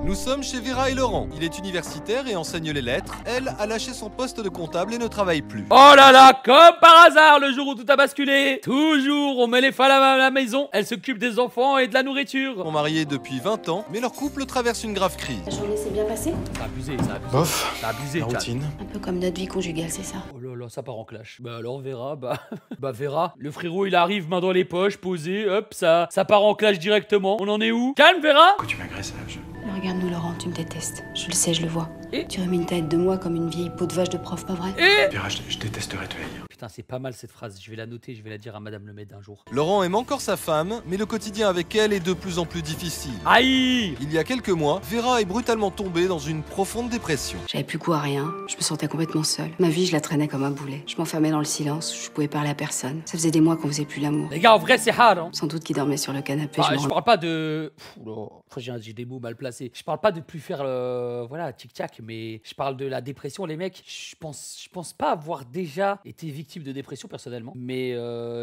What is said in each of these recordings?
Nous sommes chez Vera et Laurent. Il est universitaire et enseigne les lettres. Elle a lâché son poste de comptable et ne travaille plus. Oh là là, comme par hasard, le jour où tout a basculé. Toujours, on met les femmes à la maison. Elle s'occupe des enfants et de la nourriture. Ils sont mariés depuis 20 ans, mais leur couple traverse une grave crise. La journée s'est bien passée? Ça a abusé, ça a abusé. Bof, Ça a abusé, la Chad. routine. Un peu comme notre vie conjugale, c'est ça? Oh là là, ça part en clash. Bah alors Vera, bah Vera, le frérot il arrive main dans les poches, posé, hop, ça part en clash directement. On en est où? Calme Vera. Pourquoi tu m'agresses là? Regarde-nous Laurent, tu me détestes. Je le sais, je le vois. Et tu remets une tête de moi comme une vieille peau de vache de prof, pas vrai? Vera, je détesterais te haïr. Putain, c'est pas mal cette phrase, je vais la noter, je vais la dire à Madame Lemaitre un jour. Laurent aime encore sa femme, mais le quotidien avec elle est de plus en plus difficile. Aïe. Il y a quelques mois, Vera est brutalement tombée dans une profonde dépression. J'avais plus goût à rien, je me sentais complètement seule. Ma vie, je la traînais comme un boulet. Je m'enfermais dans le silence, je pouvais parler à personne. Ça faisait des mois qu'on faisait plus l'amour. Les gars, en vrai c'est hard hein. Sans doute qu'il dormait sur le canapé, Ah, je me je parle pas de... Après j'ai des mots mal placés. Je parle pas de plus faire voilà, tic-tac, mais je parle de la dépression, les mecs. Je pense pas avoir déjà été victime de dépression personnellement, mais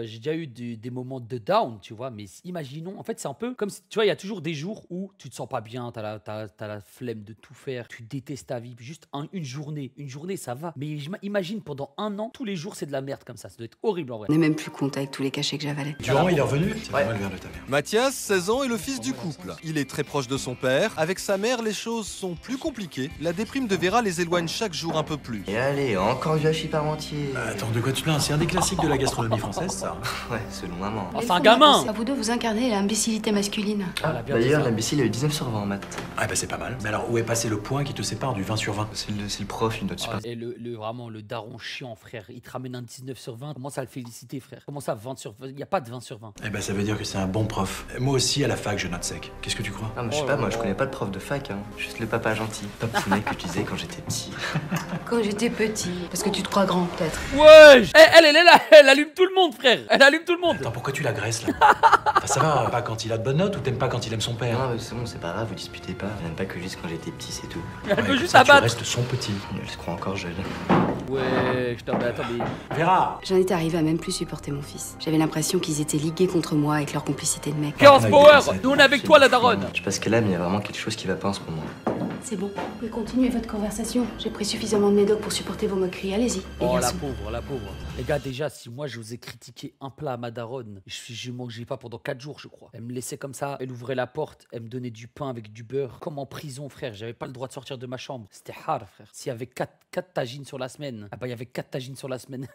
j'ai déjà eu des moments de down, tu vois. Mais imaginons, en fait, c'est un peu comme si, tu vois, il y a toujours des jours où tu te sens pas bien, t'as la flemme de tout faire, tu détestes ta vie, puis juste une journée, ça va. Mais imagine pendant un an, tous les jours, c'est de la merde comme ça doit être horrible en vrai. On n'est même plus compte avec tous les cachets que j'avalais. Durand, il est revenu? C'est vraiment le verre de ta mère. Mathias, 16 ans, est le fils du couple. Il est très proche de son père. Avec sa mère, les choses sont plus compliquées. La déprime de Vera les éloigne chaque jour un peu plus. Et allez, encore du hachis parmentier. Attends, de quoi tu plains? C'est un des classiques de la gastronomie française, ça. Ouais, selon maman. Oh, c'est un gamin. À vous deux, vous incarnez l'imbécilité masculine. Elle a bien dit D'ailleurs, ça. l'imbécile a eu 19 sur 20 en maths. Ah bah c'est pas mal. Mais alors, où est passé le point qui te sépare du 20 sur 20? C'est le prof, une note super. Et vraiment le daron chiant, frère. Il te ramène un 19 sur 20. Comment ça le féliciter, frère? Comment ça 20 sur 20? Il n'y a pas de 20 sur 20. Eh ben ça veut dire que c'est un bon prof. Moi aussi, à la fac, je note sec. Qu'est-ce que tu crois? Ah, mais je sais pas, moi je connais pas de prof de fac, hein. Juste le papa gentil. Pas petit mec que tu disais quand j'étais petit. Quand j'étais petit, parce que tu te crois grand, peut-être. Wesh. Elle est là, elle allume tout le monde, frère. Elle allume tout le monde. Attends, pourquoi tu l'agresses là? Enfin, ça va, pas quand il a de bonnes notes ou t'aimes pas quand il aime son père? Non, mais c'est bon, c'est pas grave, vous disputez pas. J'aime pas que juste quand j'étais petit, c'est tout. Elle veut Ouais, juste ça, tu abattre. restes son petit. Elle se croit encore jeune. Ouais, attends, mais... Vera! J'en étais arrivée à même plus supporter mon fils. J'avais l'impression qu'ils étaient ligués contre moi avec leur complicité de mec. Chaos Ouais, Power. c'est- Nous on est avec toi, la daronne. Je sais pas ce qu'elle a, mais il y a vraiment quelque chose qui va pas en ce moment. C'est bon, vous pouvez continuer votre conversation. J'ai pris suffisamment de médocs pour supporter vos moqueries. Allez-y, les Oh la garçons. pauvre, la pauvre. Les gars, déjà, si moi je vous ai critiqué un plat à ma daronne, je mangeais pas pendant 4 jours, je crois. Elle me laissait comme ça, elle ouvrait la porte, elle me donnait du pain avec du beurre. Comme en prison, frère. J'avais pas le droit de sortir de ma chambre. C'était hard, frère. S'il y avait 4 tagines sur la semaine, ah bah il y avait 4 tagines sur la semaine.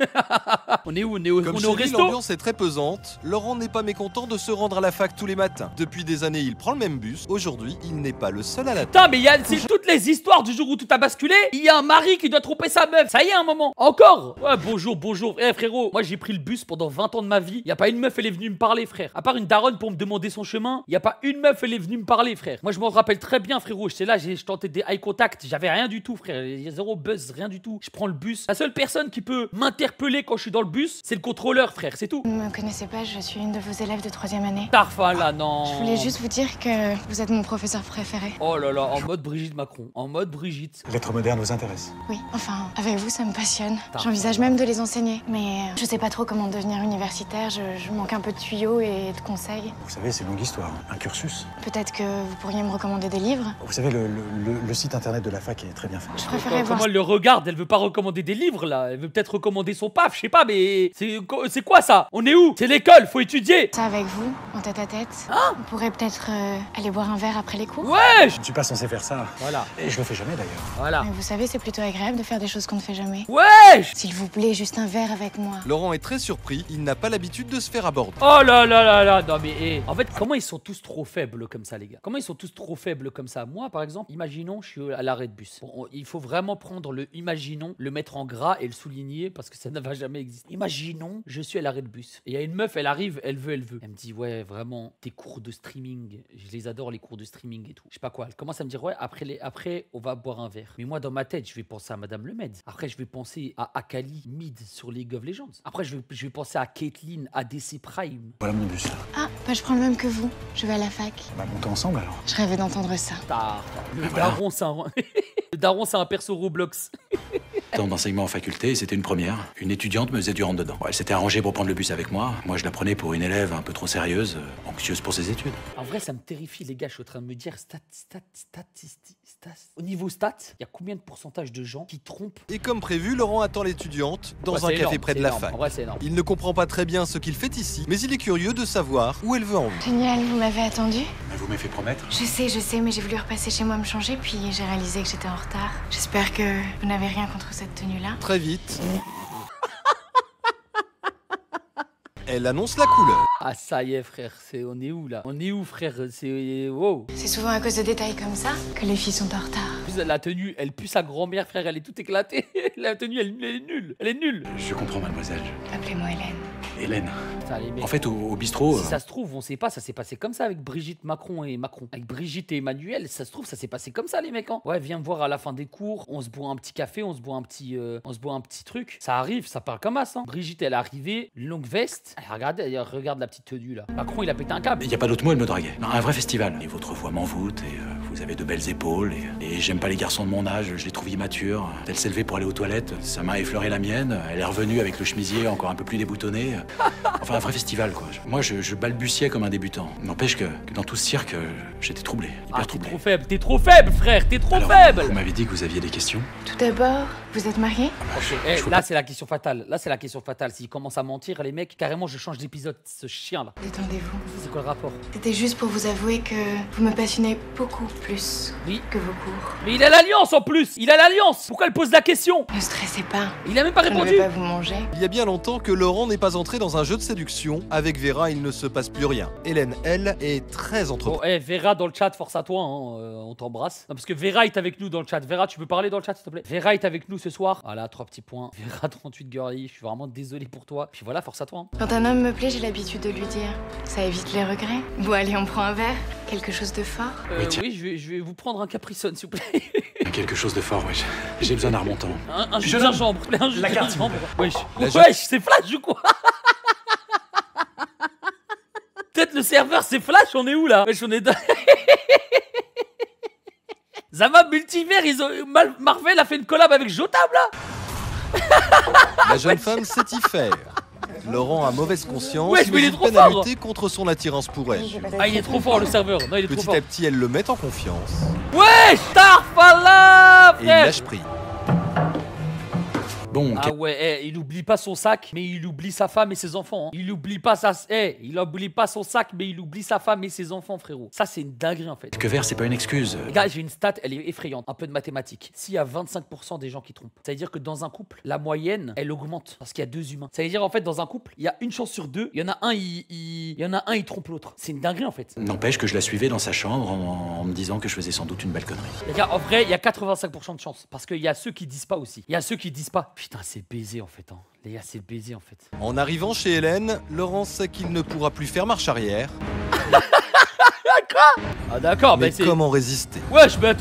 On est où? On est Comme au chez lui, resto? l'ambiance est très pesante. Laurent n'est pas mécontent de se rendre à la fac tous les matins. Depuis des années, il prend le même bus. Aujourd'hui, il n'est pas le seul à la Putain, mais c'est toutes les histoires du jour où tout a basculé. Il y a un mari qui doit tromper sa meuf. Ça y est, un moment. Encore. Ouais, bonjour. Eh, frérot, moi j'ai pris le bus pendant 20 ans de ma vie. Y a pas une meuf, elle est venue me parler, frère. À part une daronne pour me demander son chemin, y a pas une meuf, elle est venue me parler, frère. Moi, je m'en rappelle très bien, frérot. J'étais là, je tentais des eye contact. J'avais rien du tout, frère. Il y a zéro buzz, rien du tout. Je prends le bus. La seule personne qui peut m'interpeller quand je suis dans le bus, c'est le contrôleur, frère. C'est tout. Vous me connaissez pas, je suis une de vos élèves de 3e année. Tarfa, là, non. Je voulais juste vous dire que vous êtes mon professeur préféré. Oh là là, en mode Brigitte Macron. En mode Brigitte. L'être moderne nous intéresse. Oui, enfin, avec vous, ça me passionne. Putain. J'envisage même de les enseigner. Mais je sais pas trop comment devenir universitaire, je manque un peu de tuyaux et de conseils. Vous savez, c'est une longue histoire. Un cursus. Peut-être que vous pourriez me recommander des livres. Vous savez, le site internet de la fac est très bien fait. Je préférais voir... Comment elle le regarde? Elle veut pas recommander des livres là. Elle veut peut-être recommander son paf, je sais pas, mais c'est quoi ça? On est où? C'est l'école, faut étudier. ça avec vous, en tête à tête. On pourrait peut-être aller boire un verre après les cours. Wesh. Je ne suis pas censé faire ça. Voilà, Et je le fais jamais d'ailleurs. voilà. Mais vous savez, c'est plutôt agréable de faire des choses qu'on ne fait jamais. Wesh. S'il vous plaît, juste un verre avec moi. Laurent est très surpris. Il n'a pas l'habitude de se faire aborder. Oh là là là là. Non mais en fait, comment ils sont tous trop faibles comme ça, les gars? Comment ils sont tous trop faibles comme ça? Moi, par exemple, imaginons, je suis à l'arrêt de bus. Bon, il faut vraiment prendre le imaginons, le mettre en gras et le souligner parce que ça ne va jamais exister. Imaginons, je suis à l'arrêt de bus. Et il y a une meuf, elle arrive, elle veut. Elle me dit, ouais, vraiment, tes cours de streaming, je les adore, les cours de streaming et tout. Je sais pas quoi. Elle commence à me dire, ouais, après, on va boire un verre. Mais moi, dans ma tête, je vais penser à Madame Lemaitre. Après, je vais penser à Akali, mid sur League of Legends. Après, je vais penser à Caitlyn, ADC Prime. Voilà mon bus là. Ah, bah je prends le même que vous. Je vais à la fac. On va monter ensemble alors. Je rêvais d'entendre ça. Le daron, c'est un... le daron, c'est un perso Roblox. Temps d'enseignement en faculté, c'était une première. Une étudiante me faisait du rentre-dedans. Bon, elle s'était arrangée pour prendre le bus avec moi. Moi, je la prenais pour une élève un peu trop sérieuse, anxieuse pour ses études. En vrai, ça me terrifie, les gars. Je suis en train de me dire, au niveau stats, il y a combien de pourcentage de gens qui trompent? Et comme prévu, Laurent attend l'étudiante dans Ouais, un c'est café énorme, près de c'est la énorme. fac. En vrai, c'est énorme. Il ne comprend pas très bien ce qu'il fait ici, mais il est curieux de savoir où elle veut en venir. Génial, vous m'avez attendu. Mais vous m'avez fait promettre. Je sais, mais j'ai voulu repasser chez moi me changer, puis j'ai réalisé que j'étais en retard. J'espère que vous n'avez rien contre cette tenue-là. Très vite, elle annonce la couleur. Ah, ça y est, frère. On est où, là? On est où, frère? C'est... Wow. C'est souvent à cause de détails comme ça que les filles sont en retard. En plus, la tenue, elle pue sa grand-mère, frère. Elle est toute éclatée. La tenue, elle est nulle. Elle est nulle. Je comprends, mademoiselle. Appelez-moi Hélène. Hélène. Putain, les mecs. En fait, au bistrot... Si ça se trouve, on sait pas, ça s'est passé comme ça avec Brigitte Macron et Macron. Avec Brigitte et Emmanuel, ça se trouve, ça s'est passé comme ça, les mecs. Hein. Ouais, viens me voir à la fin des cours, on se boit un petit café, on se boit un petit truc. Ça arrive, ça part comme as. Hein. Brigitte, elle est arrivée, longue veste. Regarde la petite tenue là. Macron, il a pété un câble. Il n'y a pas d'autre mot, elle me draguait. Non, un vrai festival. Et votre voix m'envoûte, et vous avez de belles épaules, et j'aime pas les garçons de mon âge, je les trouve immatures. Elle s'est levée pour aller aux toilettes, sa main a effleuré la mienne, elle est revenue avec le chemisier encore un peu plus déboutonné. Enfin, un vrai festival, quoi. Moi, je balbutiais comme un débutant. N'empêche que dans tout ce cirque, j'étais troublé, hyper Ah, troublé. t'es trop faible, frère, t'es trop Alors, faible. Vous m'avez dit que vous aviez des questions. Tout d'abord, vous êtes marié? Ok, là c'est la question fatale. Là c'est la question fatale. S'il commence à mentir, les mecs, carrément je change d'épisode. Ce chien là. Détendez-vous. C'est quoi le rapport? C'était juste pour vous avouer que vous me passionnez beaucoup plus Oui. que vos cours. Mais il a l'alliance en plus. Il a l'alliance. Pourquoi elle pose la question? Ne stressez pas. Il a même pas Je ne répondu. vais pas vous manger. Il y a bien longtemps que Laurent n'est pas entré dans un jeu de séduction. Avec Vera, il ne se passe plus rien. Hélène, elle, est très entreprenante. Bon, Vera dans le chat, force à toi, hein, on t'embrasse. Non, parce que Vera est avec nous dans le chat. Vera, tu peux parler dans le chat, s'il te plaît? Vera est avec nous ce soir. Voilà, 3 petits points. Vera 38 girly, je suis vraiment désolé pour toi. Puis voilà, force à toi. Hein. Quand un homme me plaît, j'ai l'habitude de lui dire. Ça évite les regrets. Bon, allez, on prend un verre. Quelque chose de fort. Oui, tiens. Oui, je vais vous prendre un Capri-Sun, s'il vous plaît. Quelque chose de fort, oui. J'ai besoin d'un remontant. Un jus Jeune de homme, gingembre. Un jus la de carte, gingembre. Wesh, La wesh, c'est Flash ou quoi? Peut-être le serveur c'est Flash, on est où là? Wesh, on est dans... Zama Multivers, Marvel a fait une collab avec Jotab là. La jeune femme sait y faire. Laurent a mauvaise conscience, Wesh, mais il est il trop peine à fort. lutter contre son attirance pour elle. Ah, il est trop fort le serveur. Non, il est trop Petit fort. à petit, elle le met en confiance Wesh, Starfala, et il frère. lâche prise. Bon, Ah ouais, il oublie pas son sac, mais il oublie sa femme et ses enfants. Hein. Il oublie pas il oublie pas son sac, mais il oublie sa femme et ses enfants, frérot. Ça, c'est une dinguerie en fait. que vert, c'est pas une excuse. Les gars, j'ai une stat, elle est effrayante. Un peu de mathématiques. S'il y a 25% des gens qui trompent, ça veut dire que dans un couple, la moyenne, elle augmente parce qu'il y a 2 humains. Ça veut dire en fait, dans un couple, il y a une chance sur 2. Il y en a un, il trompe l'autre. C'est une dinguerie en fait. N'empêche que je la suivais dans sa chambre en me disant que je faisais sans doute une belle connerie. Les gars, en vrai, il y a 85% de chance parce qu'il y a ceux qui disent pas aussi. Il y a ceux qui disent pas. Putain, c'est baisé en fait. Hein. Les gars, c'est baisé en fait. En arrivant chez Hélène, Laurent sait qu'il ne pourra plus faire marche arrière. Ah d'accord, Mais mais c'est... comment résister? Wesh, mais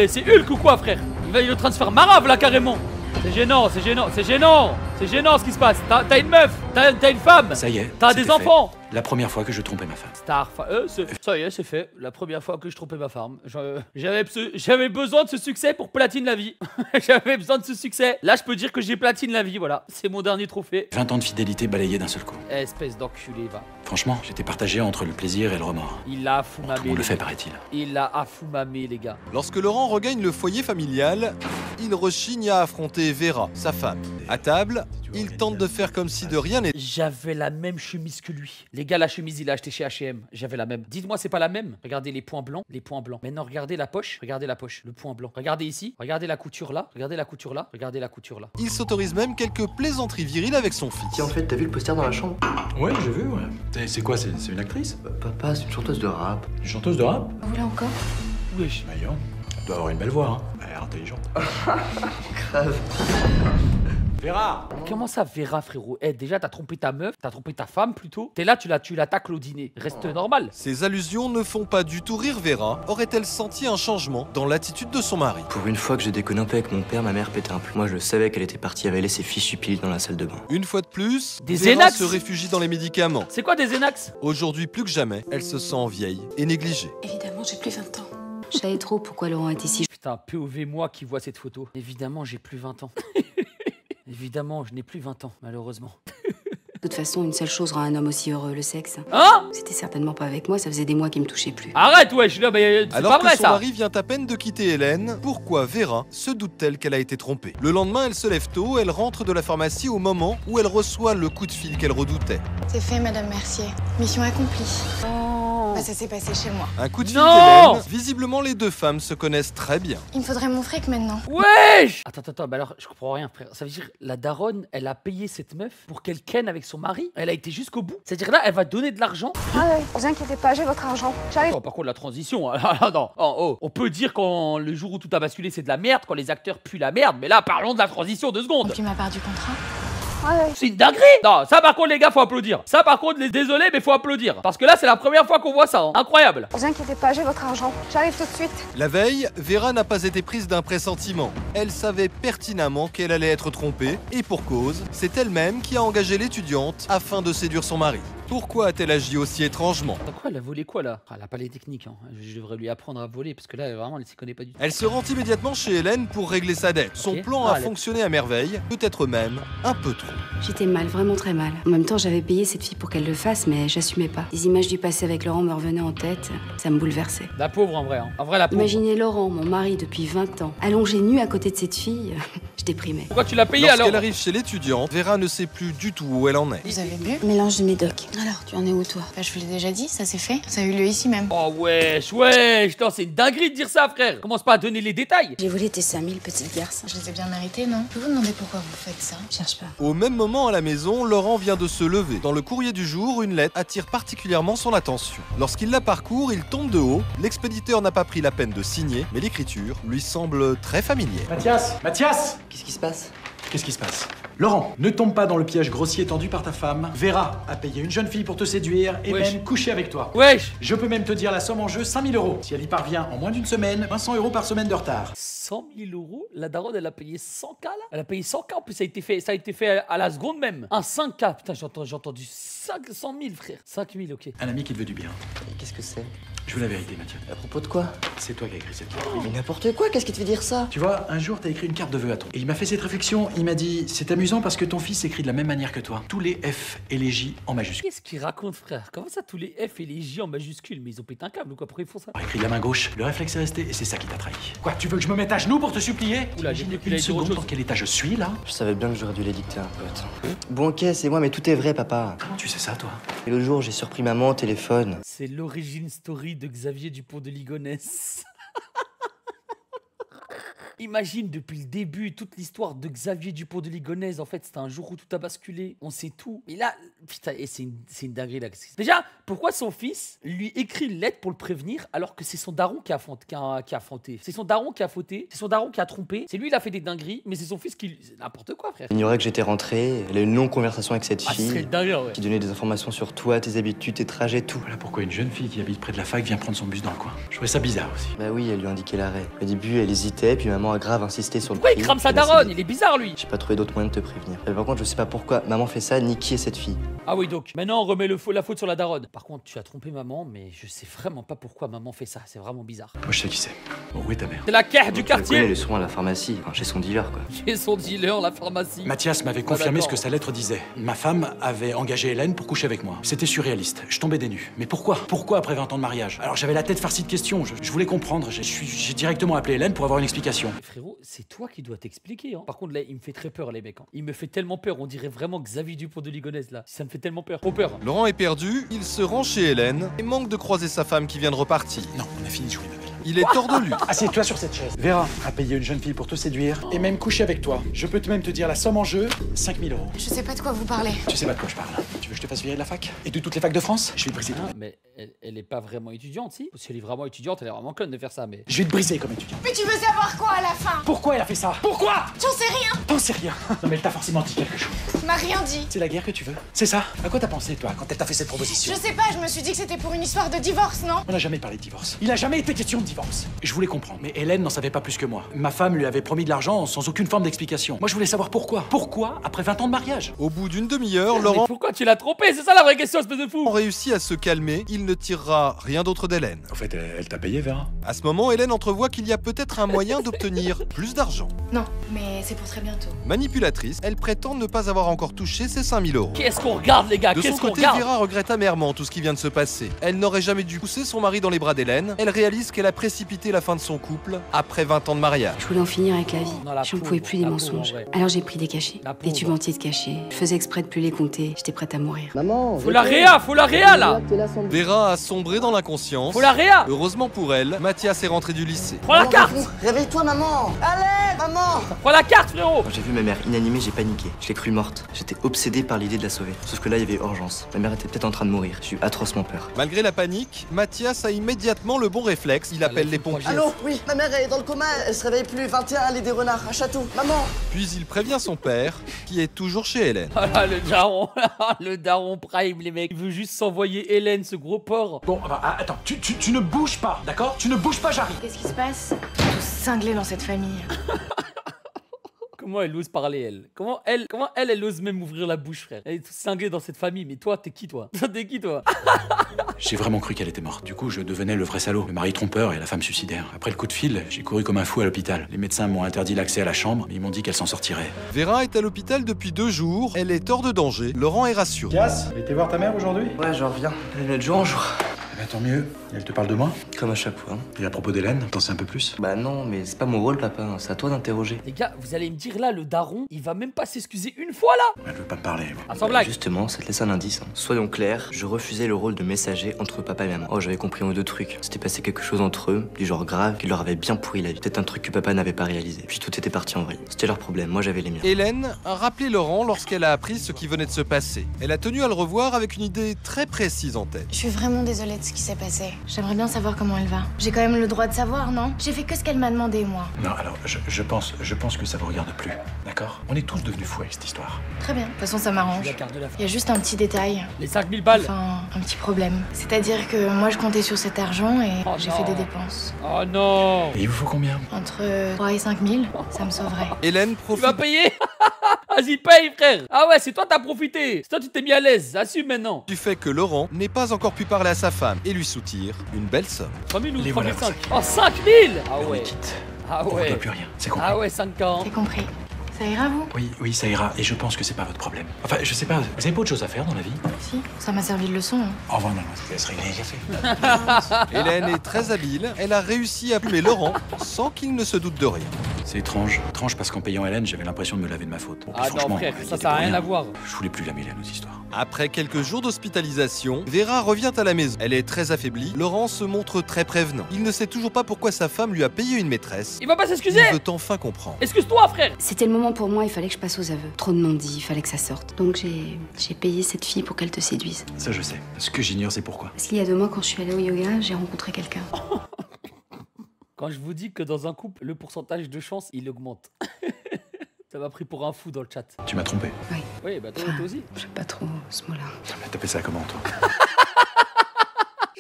c'est Hulk ou quoi, frère? Il est en train de se faire marave là carrément. C'est gênant, c'est gênant, c'est gênant. C'est gênant ce qui se passe. T'as une meuf, t'as une femme. Ça y est. T'as c'était des enfants. fait. La première fois que je trompais ma femme. Ça y est, c'est fait. La première fois que je trompais ma femme. J'avais besoin de ce succès pour platine la vie. J'avais besoin de ce succès. Là, je peux dire que j'ai platine la vie, voilà. C'est mon dernier trophée. 20 ans de fidélité balayés d'un seul coup. Espèce d'enculé, va. Franchement, j'étais partagé entre le plaisir et le remords. Il l'a Tout le affoumamé. monde le fait, paraît-il. Il l'a affoumamé, les gars. Lorsque Laurent regagne le foyer familial, il rechigne à affronter Vera, sa femme. À table, il tente de faire comme si de rien n'était. J'avais la même chemise que lui. Les gars, la chemise, il a acheté chez H&M. J'avais la même. Dites-moi, c'est pas la même? Regardez les points blancs, les points blancs. Maintenant, regardez la poche, le point blanc. Regardez ici, regardez la couture là, regardez la couture là, regardez la couture là. Il s'autorise même quelques plaisanteries viriles avec son fils. Tiens, en fait, t'as vu le poster dans la chambre? Ouais, j'ai vu, ouais. C'est quoi, c'est une actrice? Papa, c'est une chanteuse de rap. Une chanteuse de rap? Vous voulez encore? Wesh. Voyons. Elle doit avoir une belle voix, hein. Elle a l'air intelligente. Grave. Vera! Comment ça, Vera, frérot? Déjà, t'as trompé ta meuf, t'as trompé ta femme plutôt. T'es là, tu l'attaques au dîner. Reste normal. Ces allusions ne font pas du tout rire Vera. Aurait-elle senti un changement dans l'attitude de son mari? Pour une fois que je déconne un peu avec mon père, ma mère pétait un plomb. Moi, je savais qu'elle était partie avaler ses fichus piles dans la salle de bain. Une fois de plus, Des Vera Xanax se réfugie dans les médicaments. C'est quoi des Xanax? Aujourd'hui plus que jamais, elle se sent vieille et négligée. Évidemment, j'ai plus 20 ans. Je savais trop pourquoi Laurent est ici. Putain, POV moi qui vois cette photo. Évidemment, j'ai plus 20 ans. Évidemment, je n'ai plus 20 ans, malheureusement. De toute façon, une seule chose rend un homme aussi heureux, le sexe. Hein? C'était certainement pas avec moi, ça faisait des mois qu'il me touchait plus. Arrête, wesh, là, mais c'est Alors pas que vrai son ça. mari vient à peine de quitter Hélène, pourquoi Vera se doute-t-elle qu'elle a été trompée? Le lendemain, elle se lève tôt, elle rentre de la pharmacie au moment où elle reçoit le coup de fil qu'elle redoutait. C'est fait, Madame Mercier. Mission accomplie. Bah, ça s'est passé chez moi. Un coup de fil Non! d'Hélène. Visiblement, les deux femmes se connaissent très bien. Il me faudrait mon fric maintenant. Wesh! Attends, bah alors, je comprends rien, frère. Ça veut dire, la daronne, elle a payé cette meuf pour qu'elle ken avec son mari. Elle a été jusqu'au bout. C'est-à-dire là, elle va donner de l'argent. Ah ouais, vous inquiétez pas, j'ai votre argent. J'arrive. Oh, par contre, la transition, non. Oh, on peut dire quand le jour où tout a basculé, c'est de la merde, quand les acteurs puent la merde. Mais là, parlons de la transition 2 secondes. Remplis ma part du contrat. Ah ouais. C'est une dinguerie! Non, ça par contre les gars, faut applaudir. Ça par contre, désolé, mais faut applaudir. Parce que là, c'est la première fois qu'on voit ça. Hein. Incroyable. Vous inquiétez pas, j'ai votre argent. J'arrive tout de suite. La veille, Vera n'a pas été prise d'un pressentiment. Elle savait pertinemment qu'elle allait être trompée, et pour cause, c'est elle-même qui a engagé l'étudiante afin de séduire son mari. Pourquoi a-t-elle agi aussi étrangement? Pourquoi elle a volé quoi là? Elle a pas les techniques, hein. Je devrais lui apprendre à voler parce que là, vraiment, elle s'y connaît pas du tout. Elle se rend immédiatement chez Hélène pour régler sa dette. Son Ok. plan Ah, a elle- fonctionné à merveille, peut-être même un peu trop. J'étais mal, vraiment très mal. En même temps, j'avais payé cette fille pour qu'elle le fasse, mais j'assumais pas. Les images du passé avec Laurent me revenaient en tête, ça me bouleversait. La pauvre en vrai, hein. En vrai, la pauvre. Imaginez Laurent, mon mari depuis 20 ans, allongé nu à côté de cette fille, je déprimais. Pourquoi tu l'as payé Lorsqu'elle alors? arrive chez l'étudiante, Vera ne sait plus du tout où elle en est. Vous avez bu? Mélange de médoc. Alors, tu en es où, toi? Bah, je vous l'ai déjà dit, ça s'est fait. Ça a eu lieu ici même. Oh wesh, non, c'est une dinguerie de dire ça, frère. Commence pas à donner les détails. J'ai volé tes 5000, petite garce. Je les ai bien mérités, non? Je peux vous demander pourquoi vous faites ça? Cherche pas. Au même moment à la maison, Laurent vient de se lever. Dans le courrier du jour, une lettre attire particulièrement son attention. Lorsqu'il la parcourt, il tombe de haut. L'expéditeur n'a pas pris la peine de signer, mais l'écriture lui semble très familière. Mathias! Qu'est-ce qui se passe? Qu'est-ce qui se passe? Laurent, ne tombe pas dans le piège grossier tendu par ta femme. Vera a payé une jeune fille pour te séduire et Wesh. même coucher avec toi. Wesh, Je peux même te dire la somme en jeu, 5 000 euros. Si elle y parvient en moins d'une semaine, 500 euros par semaine de retard. 100 000 euros. La daronne, elle a payé 100K là. Elle a payé 100K. En plus, ça a été fait à la seconde même. Un 5K. Putain, j'ai entendu 500 000, frère. 5 000, ok. Un ami qui te veut du bien. Qu'est-ce que c'est? Je veux la vérité, Mathieu. À propos de quoi? C'est toi qui as écrit cette carte. Mais n'importe quoi, qu'est-ce qui te fait dire ça? Tu vois, un jour, t'as écrit une carte de vœux à ton. Et il m'a fait cette réflexion. Il m'a dit, c'est amusant parce que ton fils écrit de la même manière que toi. Tous les F et les J en majuscule. Qu'est-ce qu'il raconte, frère? Comment ça, tous les F et les J en majuscules? Mais ils ont pété un câble ou quoi? Pourquoi ils font ça? Écrit de la main gauche. Le réflexe est resté et c'est ça qui t'a trahi. Quoi, tu veux que je me mette à genoux pour te supplier? Oula, j'ai T'imagines cru qu'il allait une dire autre seconde chose. dans quel état je suis là? Je savais bien que j'aurais dû les dicter à un pote. Bon ok, c'est moi, mais tout est vrai, papa. Comment tu sais ça, toi? Et l'autre jour, j'ai surpris maman au téléphone. C'est l'origine story de Xavier Dupont de Ligonnès. Imagine depuis le début toute l'histoire de Xavier Dupont de Ligonnès. En fait, c'était un jour où tout a basculé. On sait tout. Et là, putain, et c'est une dinguerie là. Déjà, pourquoi son fils lui écrit une lettre pour le prévenir alors que c'est son daron qui a fauté? C'est son daron qui a fauté. C'est son daron qui a trompé. C'est lui, il a fait des dingueries, mais c'est son fils qui. C'est n'importe quoi, frère. Il ignorait que j'étais rentré. Elle a eu une longue conversation avec cette Ah, ce serait fille. une dinguerie, ouais. Qui donnait des informations sur toi, tes habitudes, tes trajets, tout. Voilà pourquoi une jeune fille qui habite près de la fac vient prendre son bus dans le coin. Je trouvais ça bizarre aussi. Bah oui, elle lui a indiqué l'arrêt. Au début, elle hésitait, puis maman a grave insisté sur le Pourquoi il prix. crame sa Elle a daronne? cédé. Il est bizarre, lui. J'ai pas trouvé d'autre moyen de te prévenir. Mais par contre, je sais pas pourquoi maman fait ça, ni qui est cette fille. Ah oui, donc maintenant on remet la faute sur la daronne. Par contre, tu as trompé maman, mais je sais vraiment pas pourquoi maman fait ça. C'est vraiment bizarre. Moi, je sais qui c'est. Bon, où est ta mère? C'est la quête du Je la connais, elle quartier. est souvent à la pharmacie, enfin, chez son dealer quoi. J'ai son dealer, la pharmacie. Mathias m'avait confirmé ce d'accord. que sa lettre disait. Ma femme avait engagé Hélène pour coucher avec moi. C'était surréaliste. Je tombais des nues. Mais pourquoi? Pourquoi après 20 ans de mariage? Alors j'avais la tête farcie de questions. Je voulais comprendre. J'ai directement appelé Hélène pour avoir une explication. Mais frérot, c'est toi qui dois t'expliquer. Hein. Par contre, là, il me fait très peur, les mecs. Hein. Il me fait tellement peur. On dirait vraiment Xavier Dupont de Ligonnès, là. Ça me fait tellement peur. Trop peur. Laurent est perdu, il se rend chez Hélène et manque de croiser sa femme qui vient de repartir. Non, on a fini de jouer, ma belle. Il est hors de lui. Assieds-toi sur cette chaise. Vera a payé une jeune fille pour te séduire et même coucher avec toi. Je peux même te dire la somme en jeu, 5 000 euros. Je sais pas de quoi vous parlez. Tu sais pas de quoi je parle. Tu veux que je te fasse virer de la fac? Et de toutes les facs de France? Je vais te briser. Ah, mais elle est pas vraiment étudiante, si? Si elle est vraiment étudiante, elle est vraiment conne de faire ça, mais. Je vais te briser comme étudiant. Mais tu veux savoir quoi à la fin? Pourquoi elle a fait ça? Pourquoi? J'en sais rien. T'en sais rien. Non mais elle t'a forcément dit quelque chose. Elle m'a rien dit. C'est la guerre que tu veux? C'est ça? À quoi t'as pensé toi quand elle t'a fait cette proposition? Je sais pas, je me suis dit que c'était pour une histoire de divorce, non? On n'a jamais parlé de divorce. Il a jamais été question de divorce. Je voulais comprendre, mais Hélène n'en savait pas plus que moi. Ma femme lui avait promis de l'argent sans aucune forme d'explication. Moi, je voulais savoir pourquoi. Pourquoi, après 20 ans de mariage? Au bout d'une demi-heure, Mais Laurent pourquoi tu l'as trompé? C'est ça la vraie question, espèce de fou. réussit à se calmer. Il ne tirera rien d'autre d'Hélène. En fait, elle t'a payé, Vera? À ce moment, Hélène entrevoit qu'il y a peut-être un moyen d'obtenir plus d'argent. Non, mais c'est pour très bientôt. Manipulatrice, elle prétend ne pas avoir encore touché ses 5000 €. Qu'est-ce qu'on regarde, les gars? De son Qu'est-ce qu'on côté, regarde? Vera regrette amèrement tout ce qui vient de se passer. Elle n'aurait jamais dû pousser son mari dans les bras d'Hélène. Elle réalise qu'elle a précipité la fin de son couple après 20 ans de mariage. Je voulais en finir avec la vie. Non, la J'en pauvre, pouvais plus des la pauvre, mensonges. en vrai. Alors j'ai pris des cachets. La Des pauvre. tubes entiers de cachets. Je faisais exprès de plus les compter. J'étais prête à mourir. Maman, Faut la réa là. Vera a sombré dans l'inconscience. Faut la réa. Heureusement pour elle, Mathias est rentré du lycée. Prends la carte. Réveille-toi, maman. Allez, maman. Prends la carte, frérot. Quand j'ai vu ma mère inanimée, j'ai paniqué. Je l'ai crue morte. J'étais obsédé par l'idée de la sauver. Sauf que là, il y avait urgence. Ma mère était peut-être en train de mourir. J'ai eu atrocement peur. Malgré la panique, Mathias a immédiatement le bon réflexe. Il appelle les pompiers. Allô, oui, ma mère est dans le coma. Elle se réveille plus. 21 allée des Renards, à Château. Maman. Puis il prévient son père, qui est toujours chez Hélène. Oh là, le daron. Le daron prime, les mecs. Il veut juste s'envoyer Hélène, ce gros porc. Bon, bah, attends, tu ne bouges pas, d'accord? Tu ne bouges pas, j'arrive. Qu'est-ce qui se passe? Tous cinglés dans cette famille. Comment elle ose parler, elle? Comment elle ose même ouvrir la bouche, frère? Elle est toute cinglée dans cette famille, mais toi, t'es qui, toi? T'es qui, toi? J'ai vraiment cru qu'elle était morte. Du coup, je devenais le vrai salaud, le mari trompeur et la femme suicidaire. Après le coup de fil, j'ai couru comme un fou à l'hôpital. Les médecins m'ont interdit l'accès à la chambre, mais ils m'ont dit qu'elle s'en sortirait. Vera est à l'hôpital depuis 2 jours. Elle est hors de danger. Laurent est rassuré. Mathias, t'as été voir ta mère aujourd'hui? Ouais, j'en reviens. Elle est de jour en jour. Eh ben, tant mieux. Elle te parle de moi? Comme à chaque fois. Et à propos d'Hélène, t'en sais un peu plus? Bah non, mais c'est pas mon rôle, papa. C'est à toi d'interroger. Les gars, vous allez me dire là, le daron, il va même pas s'excuser une fois là? Elle veut pas me parler. moi. Ah, sans blague. Justement, ça te laisse un indice. Soyons clairs, je refusais le rôle de messager entre papa et maman. Oh, j'avais compris un ou deux trucs. C'était passé quelque chose entre eux, du genre grave, qui leur avait bien pourri la vie. Peut-être un truc que papa n'avait pas réalisé. Puis tout était parti en vrille. C'était leur problème, moi j'avais les miens. Hélène a rappelé Laurent lorsqu'elle a appris ce qui venait de se passer. Elle a tenu à le revoir avec une idée très précise en tête. Je suis vraiment désolée de ce qui s'est passé. J'aimerais bien savoir comment elle va. J'ai quand même le droit de savoir, non? J'ai fait que ce qu'elle m'a demandé, moi. Non, alors, je pense que ça vous regarde plus. D'accord? On est tous devenus fous avec cette histoire. Très bien. De toute façon, ça Je m'arrange. suis la carte de la Il y a juste un petit détail. Les 5000 balles. Enfin, un petit problème. C'est-à-dire que moi, je comptais sur cet argent et Oh j'ai non. fait des dépenses. Oh non. Et il vous faut combien? Entre 3 et 5 000, ça me sauverait. Hélène Tu profite vas payer? Vas-y, paye, frère. Ah ouais, c'est toi, t'as profité. C'est toi, tu t'es mis à l'aise. Assume maintenant. du fait que Laurent n'ait pas encore pu parler à sa femme et lui soutire une belle somme. 3000 ou Les voilà, 3005? Oh, 5000. Ah On ouais. est quitte. Ah On ne ouais. doit plus rien. C'est compris. Ah ouais, 50. J'ai compris. Ça ira, vous? Oui, ça ira. Et je pense que c'est pas votre problème. Enfin, je sais pas. Vous avez pas autre chose à faire dans la vie? Si, ça m'a servi de leçon. Hein. Au revoir, maman. Je vous laisse régler les affaires. Hélène est très habile. Elle a réussi à plumer Laurent sans qu'il ne se doute de rien. C'est étrange. Étrange parce qu'en payant Hélène, j'avais l'impression de me laver de ma faute. Bon, puis Ah non, franchement, frère, il ça était n'a pour rien à voir. Je voulais plus la mêler à nos histoires. Après quelques jours d'hospitalisation, Vera revient à la maison. Elle est très affaiblie. Laurent se montre très prévenant. Il ne sait toujours pas pourquoi sa femme lui a payé une maîtresse. Il va pas Il s'excuser. veut enfin comprendre. Excuse-toi, frère. C'était le moment pour moi, il fallait que je passe aux aveux. Trop de non-dits, il fallait que ça sorte. Donc j'ai payé cette fille pour qu'elle te séduise. Ça, je sais. Ce que j'ignore, c'est pourquoi. Parce qu'il y a 2 mois, quand je suis allée au yoga, j'ai rencontré quelqu'un. Quand je vous dis que dans un couple, le pourcentage de chance, il augmente. Ça m'a pris pour un fou dans le chat. Tu m'as trompé. Oui, bah toi aussi. J'aime pas trop ce mot-là. Mais t'as fait ça comment, toi?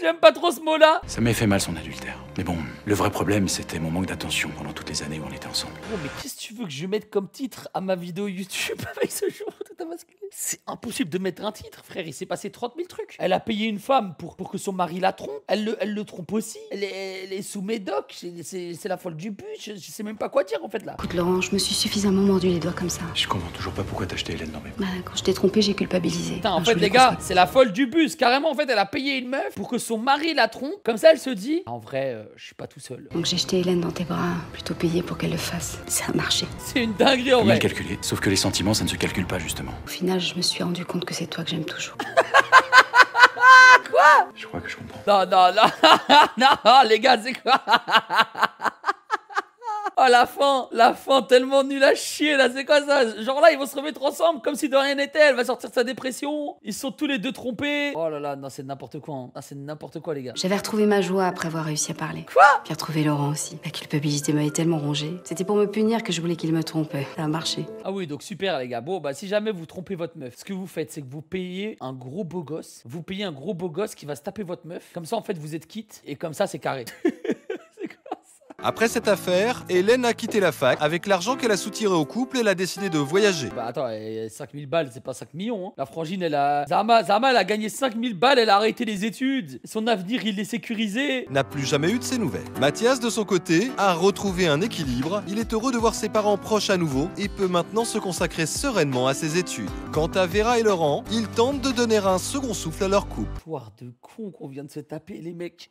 J'aime pas trop ce mot-là. Ça m'avait fait mal son adultère. Mais bon, le vrai problème, c'était mon manque d'attention pendant toutes les années où on était ensemble. Gros, mais qu'est-ce que tu veux que je mette comme titre à ma vidéo YouTube avec ce jour tout masculin? C'est impossible de mettre un titre, frère. Il s'est passé 30 000 trucs. Elle a payé une femme pour que son mari la trompe. Elle le trompe aussi. Elle est sous médoc. C'est la folle du but. Je sais même pas quoi dire en fait là. Écoute Laurent, je me suis suffisamment mordu les doigts comme ça. Je comprends toujours pas pourquoi t'as acheté Hélène dans mes... Bah, quand je t'ai trompé, j'ai culpabilisé. Putain, en Alors, fait, je voulais les gars, qu'on se- c'est la folle du bus. Carrément, en fait, elle a payé une meuf pour que son mari la trompe. Comme ça, elle se dit en vrai, je suis pas tout seul. Donc j'ai jeté Hélène dans tes bras, plutôt payé pour qu'elle le fasse. Ça a marché. C'est une dinguerie en Mal vrai. calculé. Sauf que les sentiments, ça ne se calcule pas, justement. Au final, je me suis rendu compte que c'est toi que j'aime toujours. Je crois que je comprends. Non, non, non, non, les gars, c'est quoi? Oh, la fin tellement nulle à chier là, c'est quoi ça? Genre là, ils vont se remettre ensemble comme si de rien n'était. Elle va sortir de sa dépression. Ils sont tous les deux trompés. Oh là là, non, c'est n'importe quoi. Hein. Ah, c'est n'importe quoi, les gars. J'avais retrouvé ma joie après avoir réussi à parler. Quoi? Puis retrouvé Laurent aussi. La culpabilité m'avait tellement rongée. C'était pour me punir que je voulais qu'il me trompait. Ça a marché. Ah oui, donc super, les gars. Bon, bah, si jamais vous trompez votre meuf, ce que vous faites, c'est que vous payez un gros beau gosse. Vous payez un gros beau gosse qui va se taper votre meuf. Comme ça, en fait, vous êtes quitte. Et comme ça, c'est carré. C'est Après cette affaire, Hélène a quitté la fac. Avec l'argent qu'elle a soutiré au couple, elle a décidé de voyager. Bah attends, 5000 balles, c'est pas 5 millions. Hein. La frangine, elle a. Zama, elle a gagné 5000 balles, elle a arrêté les études. Son avenir, il est sécurisé. N'a plus jamais eu de ses nouvelles. Mathias, de son côté, a retrouvé un équilibre. Il est heureux de voir ses parents proches à nouveau et peut maintenant se consacrer sereinement à ses études. Quant à Vera et Laurent, ils tentent de donner un second souffle à leur couple. Poire de con qu'on vient de se taper, les mecs.